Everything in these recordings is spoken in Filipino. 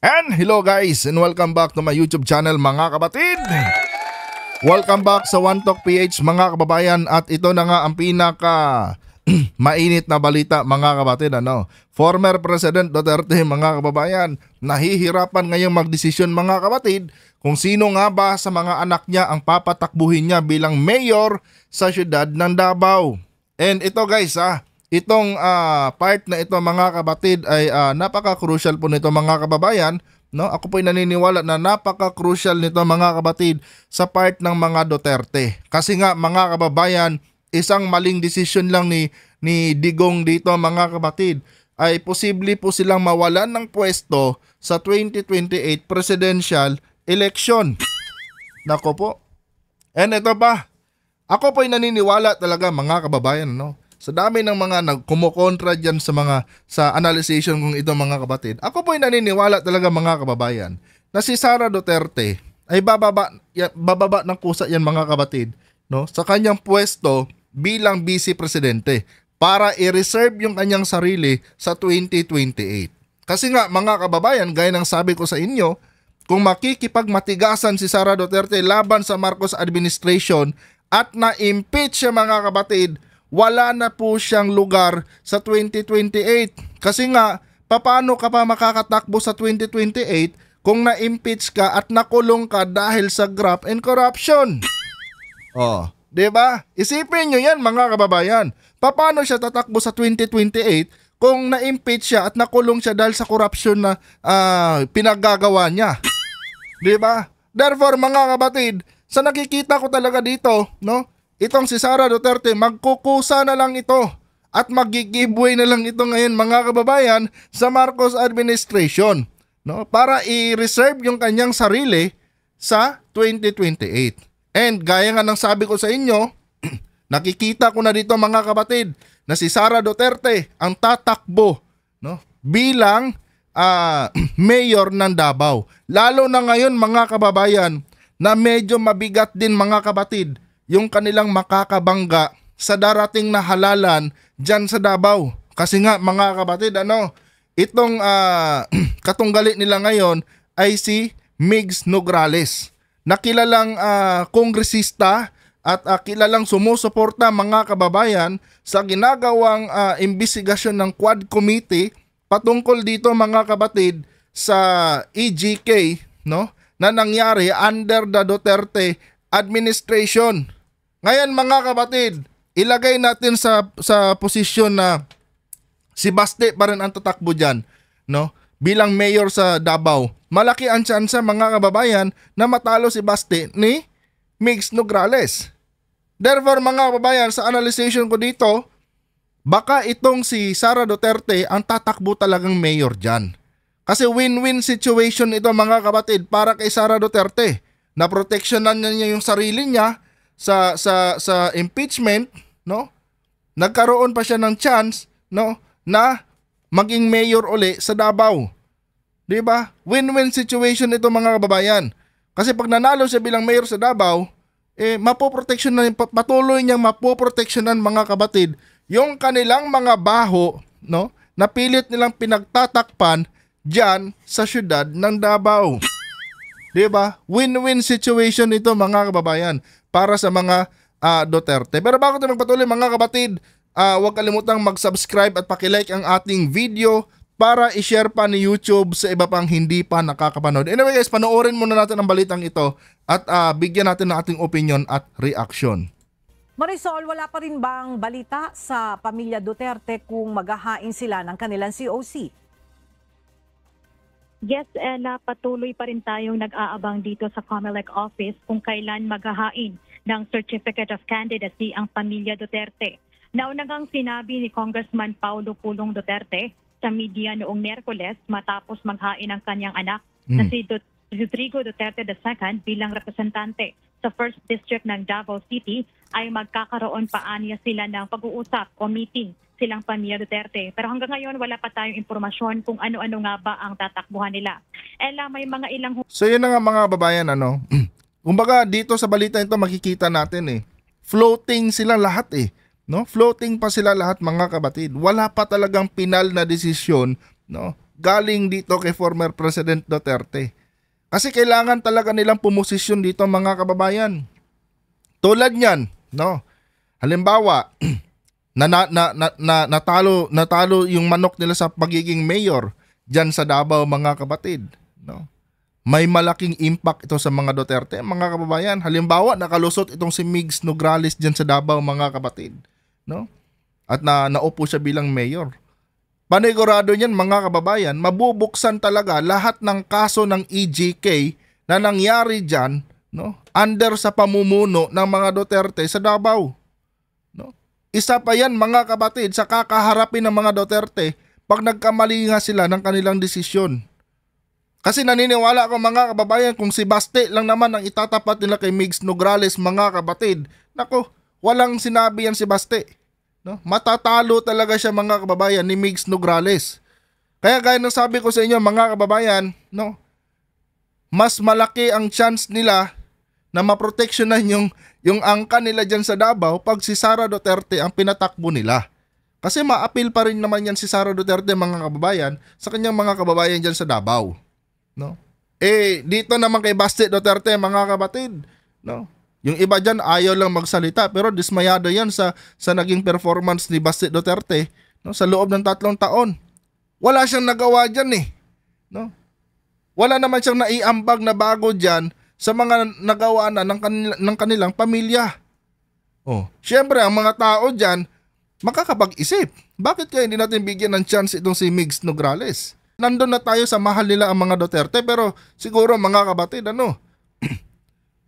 And hello guys and welcome back to my YouTube channel mga kapatid. Welcome back sa One Talk PH mga kababayan, at ito na nga ang pinaka mainit na balita mga kapatid. Former President Duterte mga kababayan, nahihirapan ngayong magdesisyon mga kapatid kung sino nga ba sa mga anak niya ang papatakbuhin niya bilang mayor sa siyudad ng Davao. And ito guys itong part na ito mga kapatid ay napaka-crucial po nito mga kababayan. Ako po ay naniniwala na napaka-crucial nito mga kapatid sa part ng mga Duterte. Kasi nga mga kababayan, isang maling desisyon lang ni Digong dito mga kapatid ay posible po silang mawalan ng pwesto sa 2028 presidential election. Nako po. And ito pa, ako po ay naniniwala talaga mga kababayan, sa dami ng mga nagkumokontra dyan sa analyzation kong ito mga kapatid, ako po ay naniniwala talaga mga kababayan na si Sara Duterte ay bababa ng kusa yan mga kapatid, sa kanyang pwesto bilang vice presidente para i-reserve yung kanyang sarili sa 2028. Kasi nga mga kababayan, gaya ng sabi ko sa inyo, kung makikipagmatigasan si Sara Duterte laban sa Marcos administration at na-impeach siya mga kapatid, wala na po siyang lugar sa 2028. Kasi nga, paano ka pa makakatakbo sa 2028 kung na-impeach ka at nakulong ka dahil sa graft and corruption? Diba? Isipin nyo yan mga kababayan. Paano siya tatakbo sa 2028 kung na-impeach siya at nakulong siya dahil sa corruption na pinaggagawa niya? Diba? Therefore mga kabatid, sa nakikita ko talaga dito, itong si Sara Duterte, magkukusa na lang ito at mag-giveaway na lang ito ngayon mga kababayan sa Marcos administration, para i-reserve yung kanyang sarili sa 2028. And gaya nga ng sabi ko sa inyo, nakikita ko na dito mga kabatid na si Sara Duterte ang tatakbo bilang mayor ng Davao. Lalo na ngayon mga kababayan na medyo mabigat din mga kabatid yung kanilang makakabangga sa darating na halalan dyan sa Davao. Kasi nga mga kapatid, itong katunggali nila ngayon ay si Migs Nograles, na kilalang kongresista at kilalang sumusuporta mga kababayan sa ginagawang imbestigasyon ng Quad Committee patungkol dito mga kapatid sa EGK na nangyari under the Duterte administration. Ngayon mga kapatid, ilagay natin sa posisyon na si Baste pa rin ang tatakbo dyan, bilang mayor sa Davao. Malaki ang tsansa mga kababayan na matalo si Baste ni Migs Nograles. Therefore mga kababayan, sa analyzation ko dito, baka itong si Sara Duterte ang tatakbo talagang mayor dyan. Kasi win-win situation ito mga kapatid para kay Sara Duterte. Na proteksyonan niya yung sarili niya sa impeachment, nagkaroon pa siya ng chance na maging mayor uli sa Davao. 'Di ba? Win-win situation ito mga kababayan. Kasi pag nanalo siya bilang mayor sa Davao, mapoproteksyonan, patuloy niyang mapoproteksyonan mga kapatid yung kanilang mga baho, na pilit nilang pinagtatakpan diyan sa siyudad ng Davao. Diba? Win-win situation ito mga kababayan para sa mga Duterte. Pero bago tayo magpatuloy mga kapatid, huwag kalimutang mag-subscribe at pakilike ang ating video para i-share pa ni YouTube sa iba pang hindi pa nakakapanood. Anyway guys, panoorin muna natin ang balitang ito at bigyan natin ng ating opinion at reaction. Marisol, wala pa rin bang balita sa pamilya Duterte kung maghahain sila ng kanilang COC? Yes, Ella, patuloy pa rin tayong nag-aabang dito sa COMELEC office kung kailan maghahain ng Certificate of Candidacy ang pamilya Duterte. Nauna ngang sinabi ni Congressman Paulo Pulong Duterte sa media noong Miyerkules matapos maghain ang kanyang anak na si Rodrigo Duterte II bilang representante sa 1st District ng Davao City ay magkakaroon pa aniya sila ng pag-uusap o meeting silang pamilya Duterte. Pero hanggang ngayon wala pa tayong impormasyon kung ano-ano nga ba ang tatakbuhan nila. Ella, may mga ilang... So yun na nga mga babayan, kumbaga dito sa balita ito makikita natin floating sila lahat Floating pa sila lahat mga kapatid. Wala pa talagang pinal na desisyon galing dito kay former President Duterte. Kasi kailangan talaga nilang pumosisyon dito mga kababayan. Tulad niyan, no? Halimbawa, natalo yung manok nila sa pagiging mayor diyan sa Davao mga kapatid, no? May malaking impact ito sa mga Duterte, mga kababayan. Halimbawa, nakalusot itong si Migs Nograles diyan sa Davao mga kapatid, no? At naupo siya bilang mayor. Panigurado niyan mga kababayan, mabubuksan talaga lahat ng kaso ng EJK na nangyari diyan, no? Under sa pamumuno ng mga Duterte sa Davao. No? Isa pa yan mga kapatid sa kakaharapin ng mga Duterte pag nagkamali nga sila ng kanilang desisyon. Kasi naniniwala ako mga kababayan, kung si Baste lang naman ang itatapat nila kay Migs Nograles mga kapatid, nako, walang sinabi yan si Baste. No? Matatalo talaga siya mga kababayan ni Migs Nograles. Kaya gaya ng sabi ko sa inyo mga kababayan, no? Mas malaki ang chance nila na maproteksyonan yung angka nila dyan sa Davao pag si Sara Duterte ang pinatakbo nila. Kasi ma-appeal pa rin naman yan si Sara Duterte mga kababayan sa kanyang mga kababayan dyan sa Davao. No? Dito naman kay Baste Duterte mga kapatid, no? Yung iba dyan ayaw lang magsalita pero dismayado yan sa naging performance ni Baste Duterte, no? Sa loob ng 3 taon. Wala siyang nagawa dyan eh. No? Wala naman siyang naiambag na bago dyan sa mga nagawa na ng kanilang pamilya. Siyempre ang mga tao dyan makakapag-isip. Bakit kaya hindi natin bigyan ng chance itong si Migs Nograles? Nandun na tayo sa mahal nila ang mga Duterte pero siguro mga kapatid,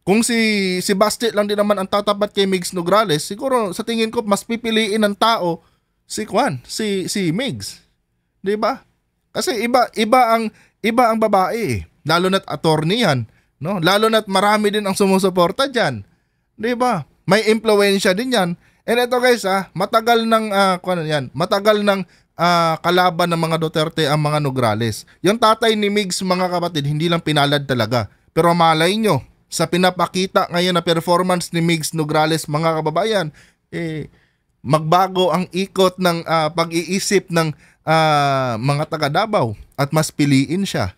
kung si Baste lang din naman ang tatapat kay Migs Nograles, siguro sa tingin ko mas pipiliin ng tao si Migs. 'Di ba? Kasi iba ang babae, lalo na't attorney yan, no? Lalo na't marami din ang sumusuporta diyan. 'Di ba? May impluwensya din yan. And ito guys, matagal ng kalaban ng mga Duterte ang mga Nograles. Yung tatay ni Migs mga kapatid, hindi lang pinalad talaga. Pero malay nyo, sa pinapakita ngayon na performance ni Migs Nograles mga kababayan, magbago ang ikot ng pag-iisip ng mga taga Davao at mas piliin siya.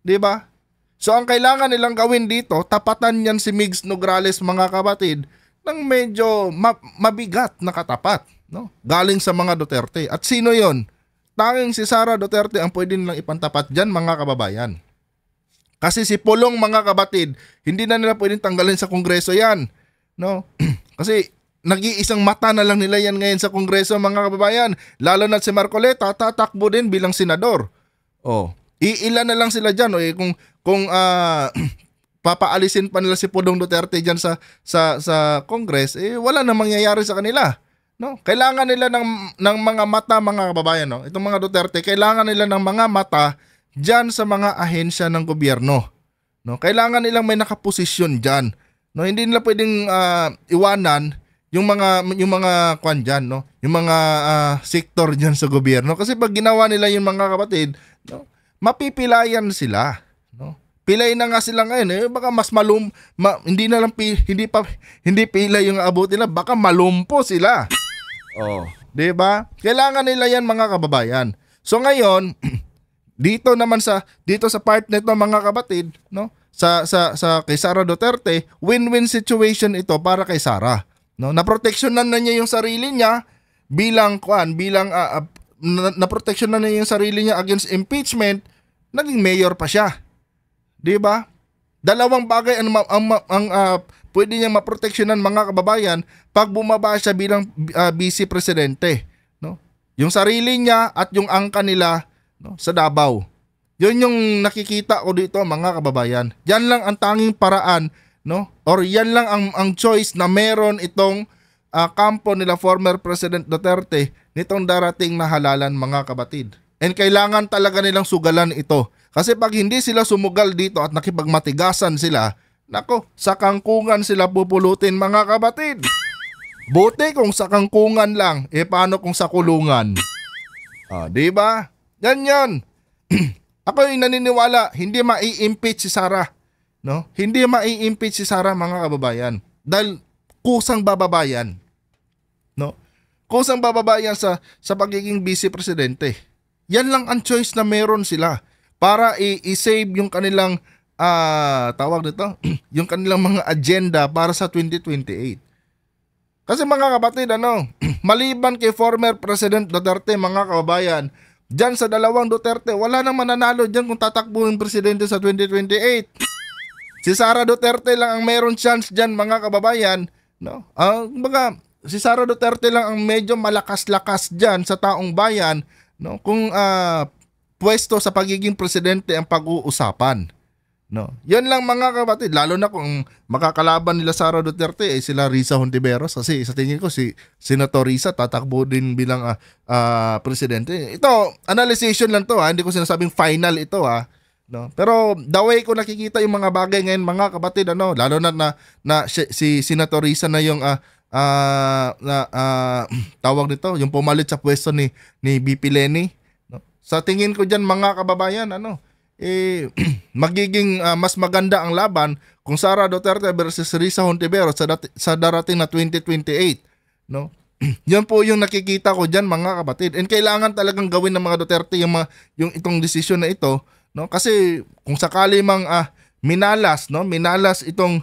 'Di ba? So ang kailangan nilang gawin dito, tapatan yan si Migs Nograles mga kapatid ng medyo mabigat na katapat, no? Galing sa mga Duterte. At sino yon? Tanging si Sara Duterte ang pwede nilang ipantapat dyan mga kababayan. Kasi si Pulong mga kapatid, hindi na nila pwedeng tanggalin sa Kongreso yan, no? Kasi nag-iisang mata na lang nila yan ngayon sa Kongreso mga kababayan. Lalo na si Marcoleta, tatakbo din bilang senador. Iilan na lang sila dyan. Kung papaalisin pa nila si Pulong Duterte dyan sa Congress, wala na mangyayari sa kanila. No? Kailangan nila ng mga mata mga kababayan. No? Itong mga Duterte, kailangan nila ng mga mata dyan sa mga ahensya ng gobyerno. No? Kailangan nilang may nakaposisyon dyan. No? Hindi nila pwedeng iwanan yung mga kwan dyan, no? Yung mga sektor dyan sa gobyerno. Kasi pag ginawa nila yung mga kapatid, no? Mapipilayan sila. No? Pilay na nga sila ngayon, baka mas hindi pilay yung abot nila, baka malumpo sila. 'Di ba? Kailangan nila yan mga kababayan. So ngayon, dito sa part nito mga kapatid, no? Sa kay Sara Duterte, win-win situation ito para kay Sara. No? Naproteksyonan na niya yung sarili niya naproteksyonan na niya yung sarili niya against impeachment, naging mayor pa siya. 'Di ba? Dalawang bagay ang pwede niyang maproteksyonan mga kababayan pag bumaba siya bilang vice presidente, no? Yung sarili niya at yung angka nila, no, sa Davao. 'Yun yung nakikita ko dito mga kababayan. Yan lang ang tanging paraan, no? Or yan lang ang choice na meron itong kampo nila former President Duterte nitong darating na halalan mga kapatid. And kailangan talaga nilang sugalan ito. Kasi pag hindi sila sumugal dito at nakipagmatigasan sila, nako, sa kangkungan sila pupulutin mga kapatid. Buti kung sa kangkungan lang, paano kung sa kulungan? Di ba? Yan. Ako yung naniniwala, hindi mai-impeach si Sara. No? Hindi mai-impeach si Sara mga kababayan. Dahil kusang bababayan. No? Kusang bababayan sa pagiging vice presidente. Yan lang ang choice na meron sila para i-save yung kanilang tawag nito, yung kanilang mga agenda para sa 2028. Kasi mga kapatid, maliban kay former President Duterte, mga kababayan, dyan sa dalawang Duterte, wala nang mananalo dyan kung tatakbo yung presidente sa 2028. Si Sara Duterte lang ang meron chance dyan, mga kababayan. No? Si Sara Duterte lang ang medyo malakas-lakas dyan sa taong bayan, no? Kung pwesto sa pagiging presidente ang pag-uusapan. No. Yan lang mga kapatid, lalo na kung makakalaban nila Sara Duterte sila Risa Hontiveros, kasi sa tingin ko si Senator Risa tatakbo din bilang presidente. Ito, analyzation lang to, hindi ko sinasabing final ito no. Pero the way ko nakikita yung mga bagay ngayon mga kapatid, lalo na si Senator Risa na yung tawag nito, yung pumalit sa pwesto ni BP Leni, no. Sa tingin ko diyan mga kababayan, magiging mas maganda ang laban kung Sara Duterte versus Risa Hontiveros sa darating na 2028, no. Yan po yung nakikita ko diyan mga kapatid. And kailangan talagang gawin ng mga Duterte yung itong desisyon na ito, no, kasi kung sakali mang minalas itong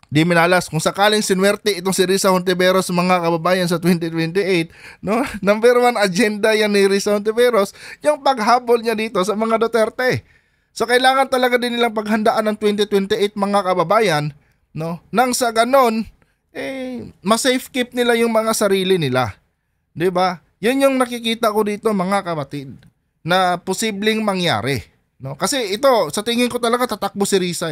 di minalas, kung sakaling sinwerte itong si Risa Hontiveros mga kababayan sa 2028, no? Number 1 agenda yan ni Risa Hontiveros, yung paghabol niya dito sa mga Duterte. So kailangan talaga din nilang paghandaan ng 2028 mga kababayan, no? Nang sa ganon, ma-safe keep nila yung mga sarili nila. 'Di ba? Yun yung nakikita ko dito mga kapatid na posibleng mangyari, no? Kasi ito, sa tingin ko talaga tatakbo si Risa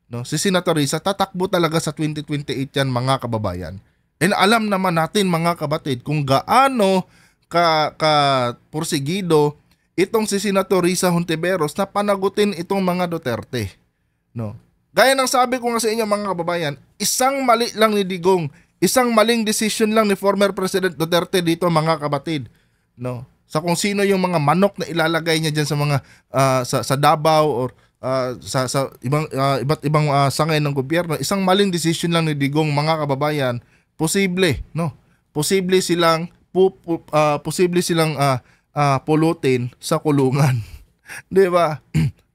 no, si Senator Risa tatakbo talaga sa 2028 yan mga kababayan. And alam naman natin mga kapatid kung gaano ka porsigido itong si Senator Risa Hontiveros na panagutin itong mga Duterte, no. Gaya ng sabi ko nga sa inyo mga kababayan, isang mali lang ni Digong, isang maling decision lang ni former President Duterte dito mga kapatid, no. Sa kung sino yung mga manok na ilalagay niya diyan sa mga sa Davao or sa iba't ibang sangay ng gobyerno, isang maling decision lang ni Digong mga kababayan, posible silang pulutin sa kulungan. 'Di ba?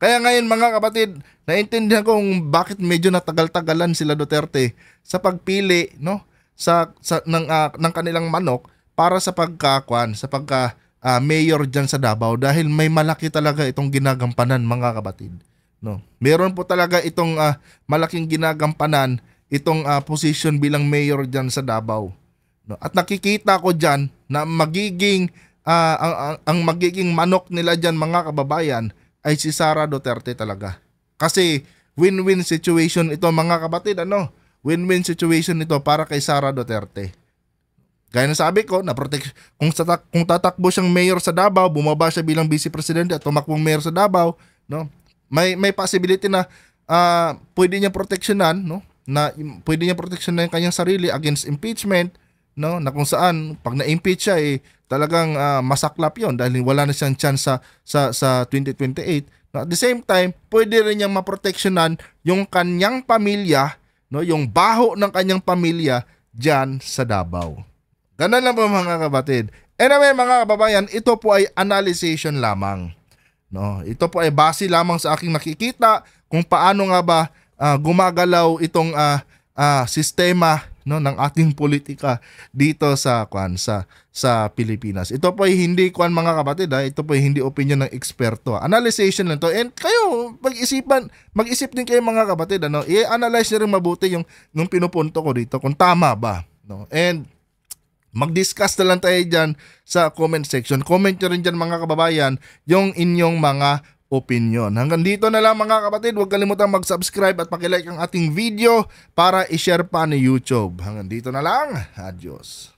Kaya ngayon mga kapatid, naintindihan ko kung bakit medyo natagal-tagalan sila Duterte sa pagpili, no, ng kanilang manok para sa mayor diyan sa Davao, dahil may malaki talaga itong ginagampanan mga kapatid. No. Meron po talaga itong malaking ginagampanan itong position bilang mayor diyan sa Davao. No. At nakikita ko diyan na magiging ang magiging manok nila diyan mga kababayan ay si Sara Duterte talaga. Kasi win-win situation ito mga kapatid, win-win situation ito para kay Sara Duterte. Gaya na sabi ko, kung tatakbo siyang mayor sa Davao, bumaba siya bilang vice presidente at tumakbong mayor sa Davao, no? May possibility na pwede niya proteksyonan, no? Na pwede niya proteksyonan yung kanyang sarili against impeachment, no? Na kung saan pag na-impeach siya talagang masaklap 'yon dahil wala na siyang chance sa 2028. No? At the same time, pwede rin niyang maproteksyonan yung kanyang pamilya, no? Yung baho ng kanyang pamilya diyan sa Davao. Ganun lang po mga kapatid. Anyway mga kababayan, ito po ay analyzation lamang. No, ito po ay base lamang sa aking nakikita kung paano nga ba gumagalaw itong sistema, no, ng ating politika dito sa Pilipinas. Ito po ay hindi mga kapatid, ito po ay hindi opinion ng eksperto. Analyzation lang to. And kayo mag-isip din kayo mga kapatid, i-analyze niyo rin mabuti yung pinupunto ko dito kung tama ba, no? And mag-discuss na lang tayo dyan sa comment section. Comment nyo rin dyan mga kababayan yung inyong mga opinion. Hanggang dito na lang mga kapatid. Huwag kalimutang mag-subscribe at pakilike ang ating video para i-share pa ni YouTube. Hanggang dito na lang. Adios.